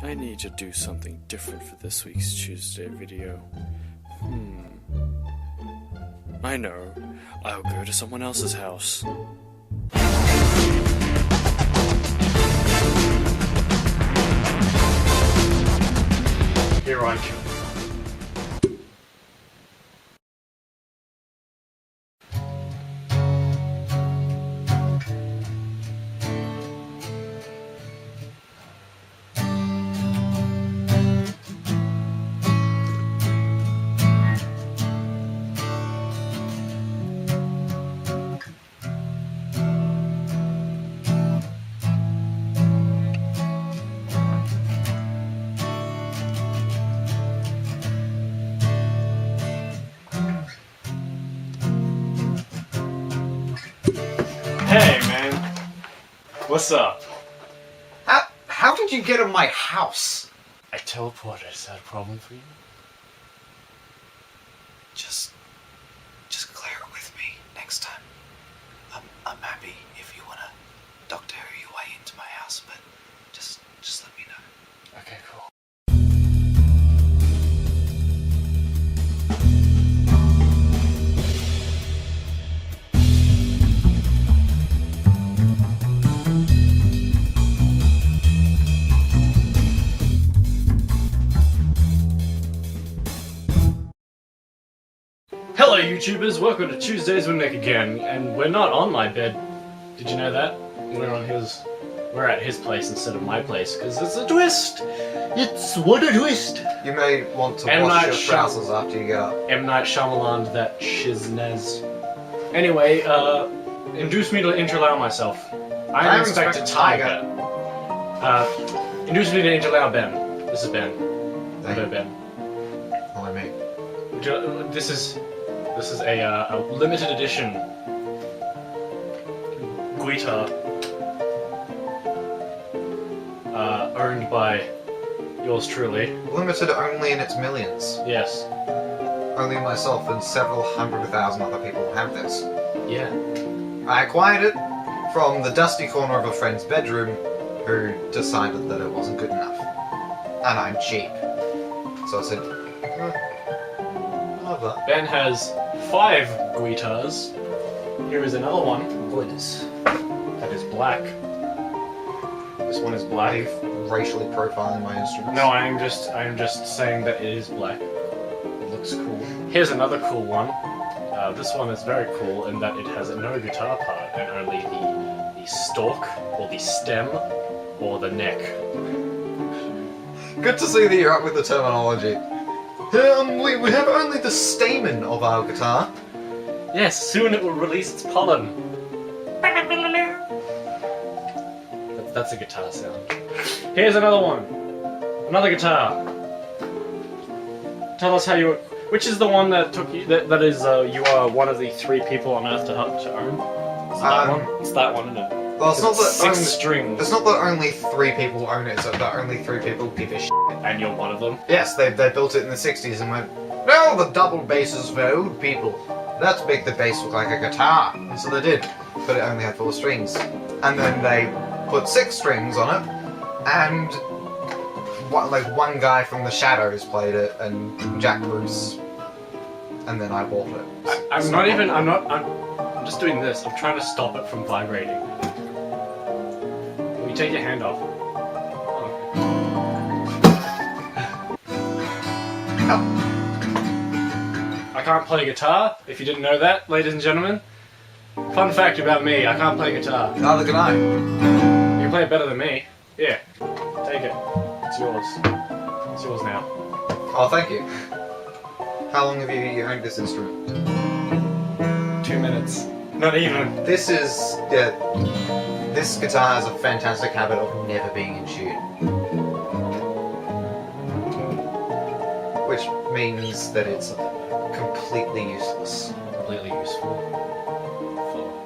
I need to do something different for this week's Tuesday video. I know. I'll go to someone else's house. Here I come. Hey, man. What's up? How did you get in my house? I teleported. Is that a problem for you? Just clear it with me next time. I'm happy if you wanna doctor your way into my house, but just let me know. Okay, cool. Hello YouTubers, welcome to Tuesdays with Nick again, and we're not on my bed. Did you know that? We're at his place instead of my place, because it's a twist! It's what a twist! You may want to wash your trousers after you get up. M. Night Shyamalan, that shiznez. Anyway, induce me to interloud myself. I am Inspector Tiger. Induce me to interloud Ben. This is Ben. Hello Ben. Hello me. This is a limited edition guitar owned by yours truly. Limited only in its millions. Yes. Only myself and several 100,000 other people have this. Yeah. I acquired it from the dusty corner of a friend's bedroom who decided that it wasn't good enough. And I'm cheap. So I said, love that. Ben has 5 guitars. Here is another one. Goodness. That is black. This one is black. Are you racially profiling my instruments? No, I am just saying that it is black. It looks cool. Here's another cool one. This one is very cool in that it has no guitar part and only the stalk or the stem or the neck. Good to see that you're up with the terminology. We have only the stamen of our guitar. Yes, soon it will release its pollen. That's a guitar sound. Here's another one. Another guitar. Tell us how you... Which is the one that took you... That is, you are one of the 3 people on Earth to own? Is it that one? It's that one, isn't it? Well, it's not that 6 strings. It's not that only 3 people own it, it's that only 3 people give a shit. And you're one of them? Yes, they built it in the 60s and went, no, the double bass is for old people. Let's make the bass look like a guitar. And so they did, but it only had 4 strings. And then they put 6 strings on it, and one guy from the Shadows played it, and Jack Bruce, and then I bought it. I'm just doing this. I'm trying to stop it from vibrating. Will you take your hand off? I can't play guitar, if you didn't know that, ladies and gentlemen. Fun fact about me, I can't play guitar. Neither can I. You can play it better than me. Yeah, take it. It's yours. It's yours now. Oh, thank you. How long have you owned this instrument? 2 minutes. Not even. This guitar has a fantastic habit of never being in tune. Which means that it's completely useless. Completely useful.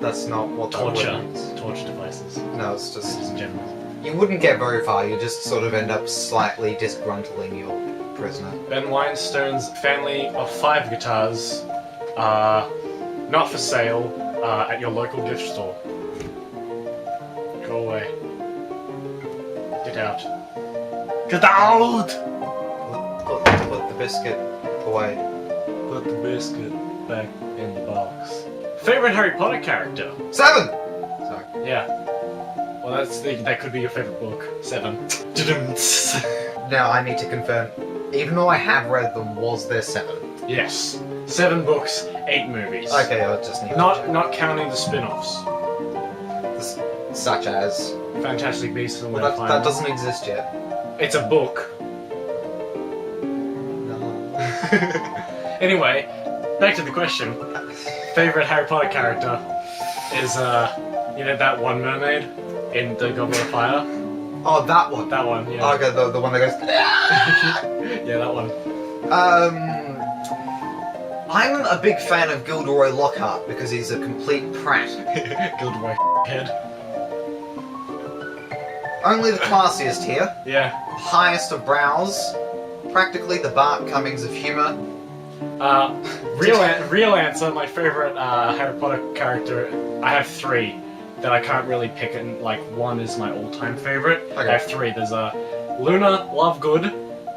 That's not what that word means. Torture devices. No, it's just... in general. You wouldn't get very far, you just sort of end up slightly disgruntling your prisoner. Ben Weinstein's family of 5 guitars are not for sale at your local gift store. Go away. Get out. Get out! Put the biscuit away. Put the biscuit back in the box. Favorite Harry Potter character? 7! Sorry. Yeah. Well, that could be your favorite book. 7. Now I need to confirm, even though I have read them, was there 7? Yes. 7 books, 8 movies. Okay, I just need to Not counting the spin-offs. check. Such as... Fantastic Beasts and Well, Where to that Find Them. doesn't exist yet. It's a book. No. Anyway, back to the question. Favorite Harry Potter character is, you know that one mermaid in the Goblet of Fire? Oh, that one. That one, yeah. Okay, the one that goes... Yeah, that one. I'm a big fan of Gilderoy Lockhart because he's a complete prat. Gilderoy head. Only the classiest here. Yeah. Highest of brows. Practically the Bart Cummings of humour. Real answer, my favorite Harry Potter character, I have 3 that I can't really pick, and like one is my all-time favorite. Okay. I have 3. There's Luna Lovegood.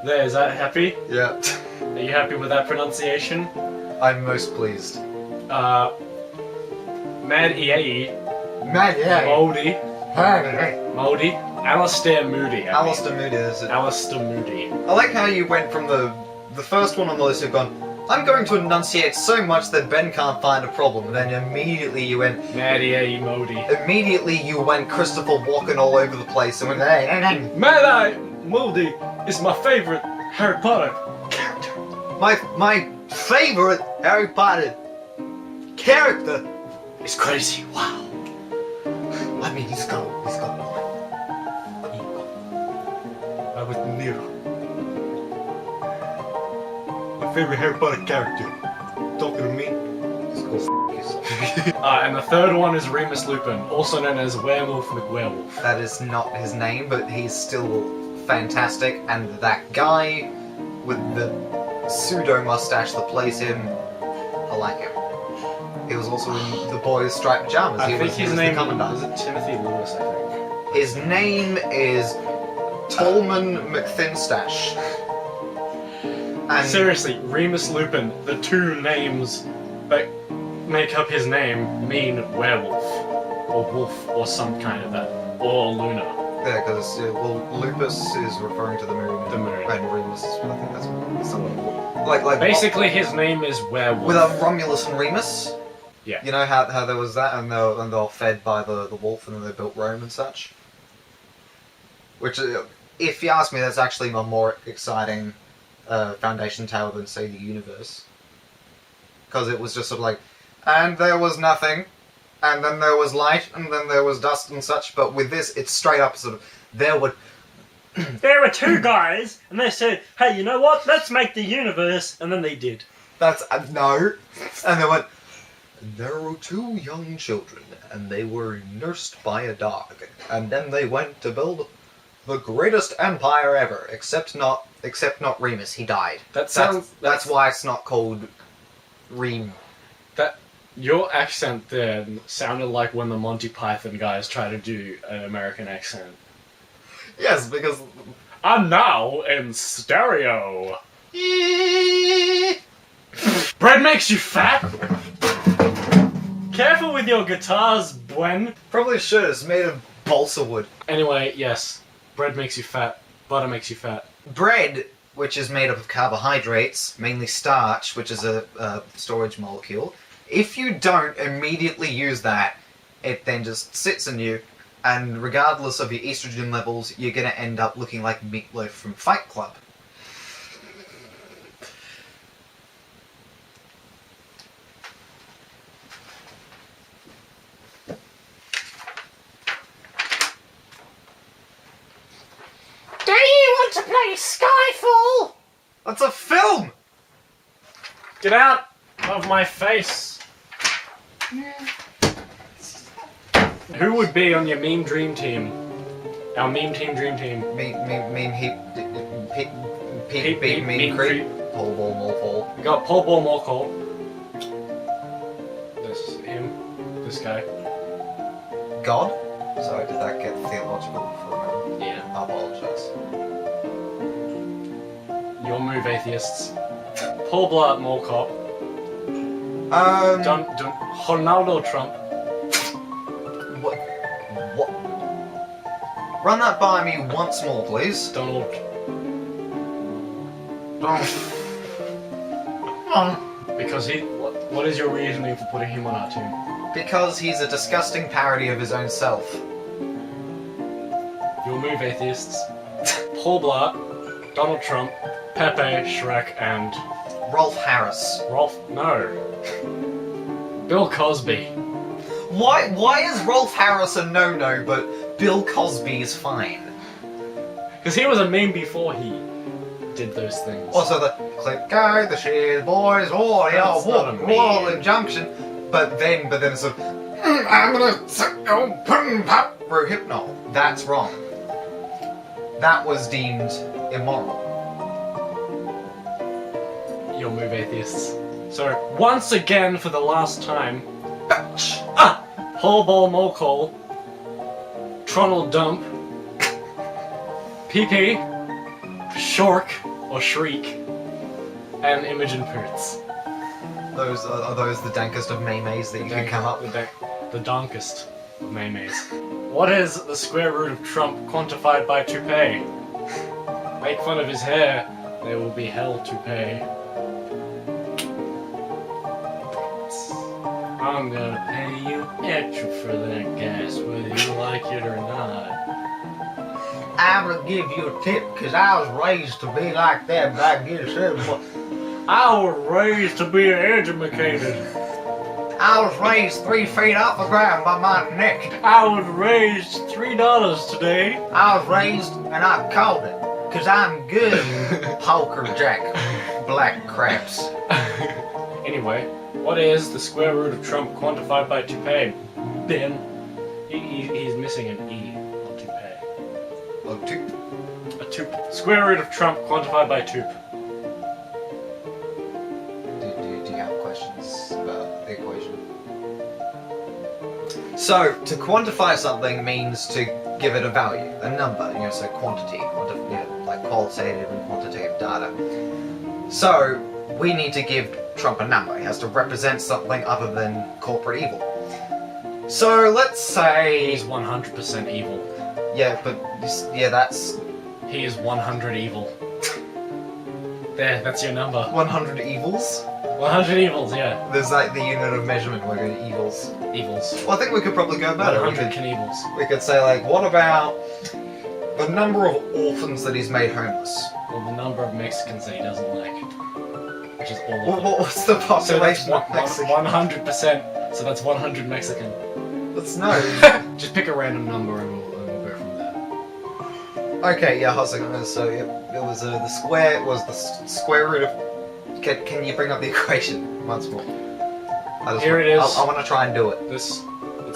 Is that happy? Yeah. Are you happy with that pronunciation? I'm most pleased. Mad EAE. Mad, yeah. Moldy. Alistair Moody. Alistair Moody is it. Alistair Moody. I like how you went from the first one on the list, you've gone, I'm going to enunciate so much that Ben can't find a problem, and then immediately you went... Mad EAE Moldy. Immediately you went Christopher Walken all over the place and went, hey. Mad Eye Moldy is my favorite Harry Potter character. My favorite Harry Potter character. It's crazy. Wow. I mean, he's got I was Nero. My favorite Harry Potter character. Talking to me. And the third one is Remus Lupin, also known as Werewolf McWerewolf. That is not his name, but he's still fantastic, and that guy with the pseudo mustache that plays him, I like him. He was also in The Boys Striped Pajamas. I think his name the Commandant. is it Timothy Lewis, I think. His name is Tolman McThinstash. And Seriously, Remus Lupin, the 2 names that make up his name mean werewolf, or wolf, or some kind of that, or Luna. yeah, because Lupus is referring to the moon. The moon. And Remus is, I think that's something like Basically, his name is werewolf. with Romulus and Remus. Yeah. You know how there was that, and they were fed by the wolf, and then they built Rome and such. Which, if you ask me, that's actually a more exciting foundation tale than, say, the universe. Because it was just sort of like, and there was nothing, and then there was light, and then there was dust and such. But with this, it's straight up sort of, there were 2 guys, and they said, hey, you know what? Let's make the universe. And then they did. That's no. And they went, there were 2 young children, and they were nursed by a dog. And then they went to build the greatest empire ever, except not Remus. He died. That's why it's not called Reem. Your accent there sounded like when the Monty Python guys try to do an American accent. Yes, because I'm now in stereo. Bread makes you fat. Careful with your guitars, Bwen. probably should. It's made of balsa wood. Anyway, yes, bread makes you fat. Butter makes you fat. Bread, which is made up of carbohydrates, mainly starch, which is a storage molecule. If you don't immediately use that, it then just sits in you, and regardless of your estrogen levels, you're going to end up looking like Meatloaf from Fight Club. Do you want to play Skyfall? That's a film! Get out of my face. Who would be on your meme dream team? Our meme team dream team. Meme heap. Peep, Meme creep. Pole ball, more fall. We got Paul Ball Morcall. This him. This guy. God? Sorry, did that get theological for a moment? Yeah. I apologize. move, atheists. Paul Blart Mall Cop. Ronaldo Trump. What? What? Run that by me once more, please. Donald. Because he. What is your reasoning for putting him on our team? Because he's a disgusting parody of his own self. You'll move, atheists. Paul Blart, Donald Trump, Pepe, Shrek, and Rolf Harris. No. Bill Cosby. Why is Rolf Harris a no-no, but Bill Cosby is fine? Because he was a meme before he did those things. Also the clip guy, the cheers boys, oh yeah, That's not a meme. wall injunction. But then it's a I'm gonna suck your pum pop Rohypnol. That's wrong. That was deemed immoral. You'll move, atheists. So, once again, for the last time, Whole Ball Mokol, Tronald Dump, PP, Shork, or Shriek, and Imogen Poots. Are those the dankest of maymays that you can come up with? The dankest of maymays. What is the square root of Trump quantified by toupee? Make fun of his hair, there will be hell to pay. I'm gonna pay you extra for that gas, whether you like it or not. I'm gonna give you a tip, cause I was raised to be like that, but I get it. I was raised to be educated. I was raised 3 feet off the ground by my neck. I was raised $3 today. I was raised and I called it, cause I'm good. Poker Jack, black craps. Anyway, what is the square root of Trump quantified by toupee? Ben. He's missing an E on toupee. Oh, toop. A toop. Square root of Trump quantified by toop. Do you have questions about the equation? So, to quantify something means to give it a value, a number, so quantity, like qualitative and quantitative data. So, we need to give Trump a number. He has to represent something other than corporate evil. So, let's say... He's 100% evil. Yeah, but, that's... He is 100 evil. There, that's your number. 100 evils? 100 evils, yeah. There's like the unit of measurement we're going to evils. Evils. Well, I think we could probably go better. 100 Knievils. We could say, like, what about the number of orphans that he's made homeless? Or the number of Mexicans that he doesn't like. Which is all of them. What's the population So of Mexico? 100%. So that's 100 Mexican. That's no. Just pick a random number and we'll go from there. Okay, yeah, so it was the square was the square root of. Can you bring up the equation once more? Here it is. I want to try and do it. It's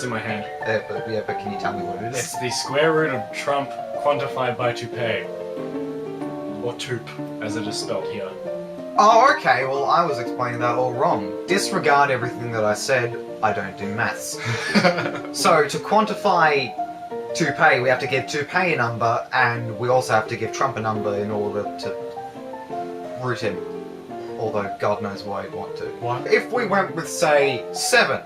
in my hand. But can you tell me what it is? It's the square root of Trump quantified by toupee. Or toop, as it is spelled here. Oh, okay. Well, I was explaining that all wrong. Disregard everything that I said. I don't do maths. So to quantify toupee, we have to give toupee a number, and we also have to give Trump a number in order to root him. Although God knows why he'd want to. What? If we went with, say, 7,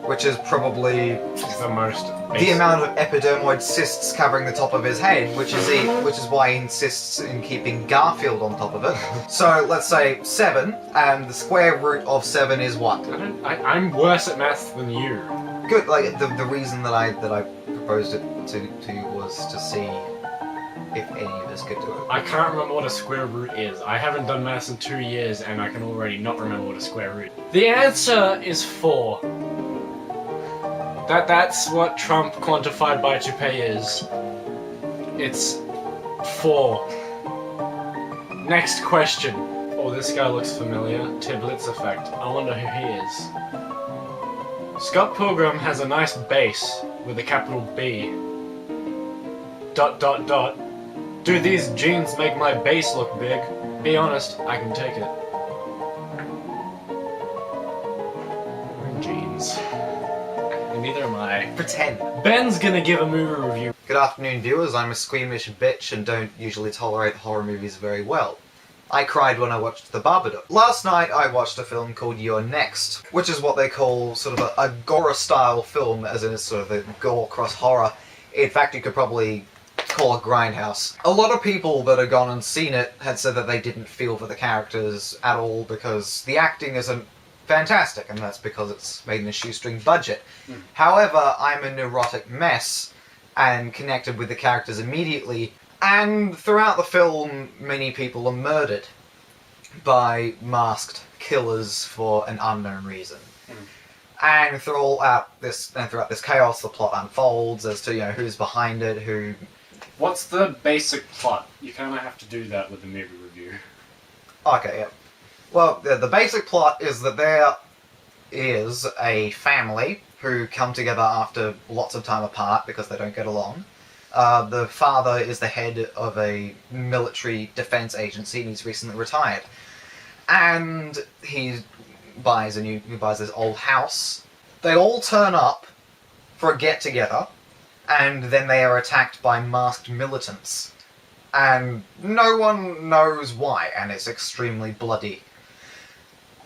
which is probably The most the amount of epidermoid cysts covering the top of his head, which is why he insists in keeping Garfield on top of it. So let's say 7, and the square root of 7 is what? I'm worse at maths than you. Good. Like the reason that I proposed it to you was to see if any of us could do it. I can't remember what a square root is. I haven't done maths in 2 years and I can already not remember what a square root is. The answer is 4. That's what Trump quantified by toupee is. It's 4. Next question. Oh, this guy looks familiar. Tiblitz effect. I wonder who he is. Scott Pilgrim has a nice base with a capital B. ... Do these jeans make my base look big? Be honest, I can take it. Wearing jeans. And neither am I. Pretend. Ben's gonna give a movie review. Good afternoon, viewers. I'm a squeamish bitch and don't usually tolerate horror movies very well. I cried when I watched The Babadook. Last night I watched a film called You're Next, which is what they call sort of a gore-style film, as in it's sort of a gore cross horror. In fact, you could probably call it Grindhouse. A lot of people that had gone and seen it had said that they didn't feel for the characters at all because the acting isn't fantastic, and that's because it's made in a shoestring budget. However, I'm a neurotic mess and connected with the characters immediately, and throughout the film many people are murdered by masked killers for an unknown reason. And throughout this chaos, the plot unfolds as to, you know, who's behind it, who... What's the basic plot? You kind of have to do that with the movie review. Okay, yeah. Well, the basic plot is that there is a family who come together after lots of time apart because they don't get along. The father is the head of a military defense agency and he's recently retired. And he buys this old house. They all turn up for a get-together, and then they are attacked by masked militants. And no one knows why, and it's extremely bloody.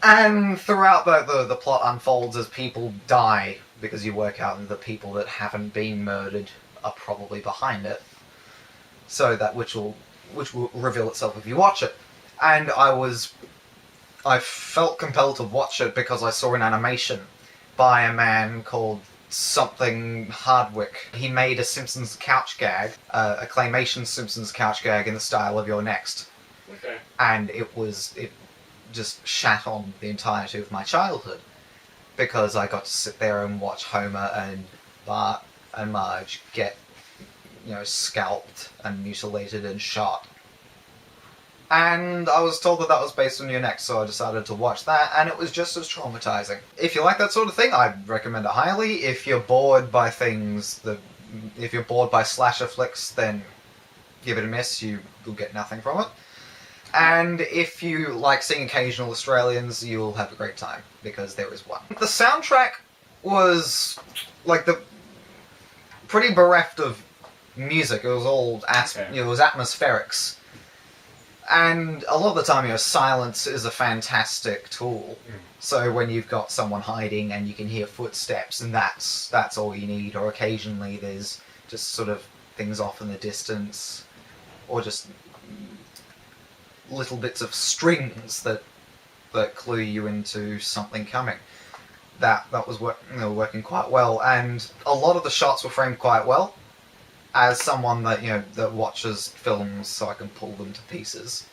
And throughout the plot unfolds as people die, because you work out that the people that haven't been murdered are probably behind it. So that which will reveal itself if you watch it. And I felt compelled to watch it because I saw an animation by a man called something Hardwick. He made a Simpsons couch gag, a claymation Simpsons couch gag in the style of You're Next. Okay. And it just shat on the entirety of my childhood. Because I got to sit there and watch Homer and Bart and Marge get, you know, scalped and mutilated and shot. And I was told that was based on You're Next, so I decided to watch that, and it was just as traumatizing. If you like that sort of thing, I'd recommend it highly. If you're bored by if you're bored by slasher flicks, then give it a miss. You'll get nothing from it. And if you like seeing occasional Australians, you'll have a great time, because there is one. The soundtrack was, pretty bereft of music. It was all it was atmospherics. And a lot of the time, silence is a fantastic tool. So when you've got someone hiding and you can hear footsteps, and that's all you need, or occasionally there's just sort of things off in the distance, or just little bits of strings that clue you into something coming. That was working quite well, and a lot of the shots were framed quite well. As someone that watches films so I can pull them to pieces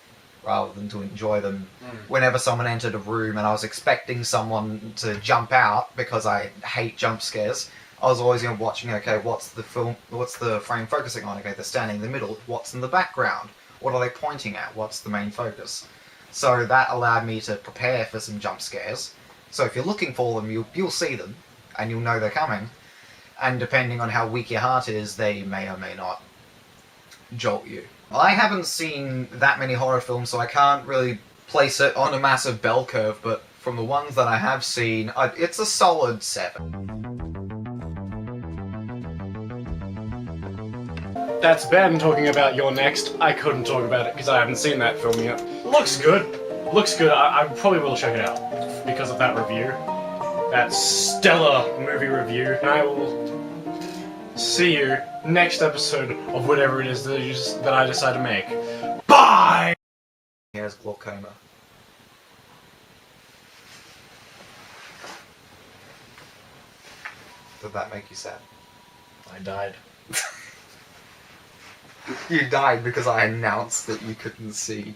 rather than to enjoy them. Whenever someone entered a room and I was expecting someone to jump out because I hate jump scares, I was always watching, okay, what's the frame focusing on? Okay, they're standing in the middle, what's in the background? What are they pointing at? What's the main focus? So that allowed me to prepare for some jump scares. So if you're looking for them, you'll see them, and you'll know they're coming. And depending on how weak your heart is, they may or may not jolt you. I haven't seen that many horror films, so I can't really place it on a massive bell curve, but from the ones that I have seen, it's a solid 7. That's Ben talking about You're Next. I couldn't talk about it because I haven't seen that film yet. Looks good. Looks good. I probably will check it out because of that review. That stellar movie review. And I will see you next episode of whatever it is that I decide to make. Bye! He has glaucoma. Did that make you sad? I died. You died because I announced that you couldn't see.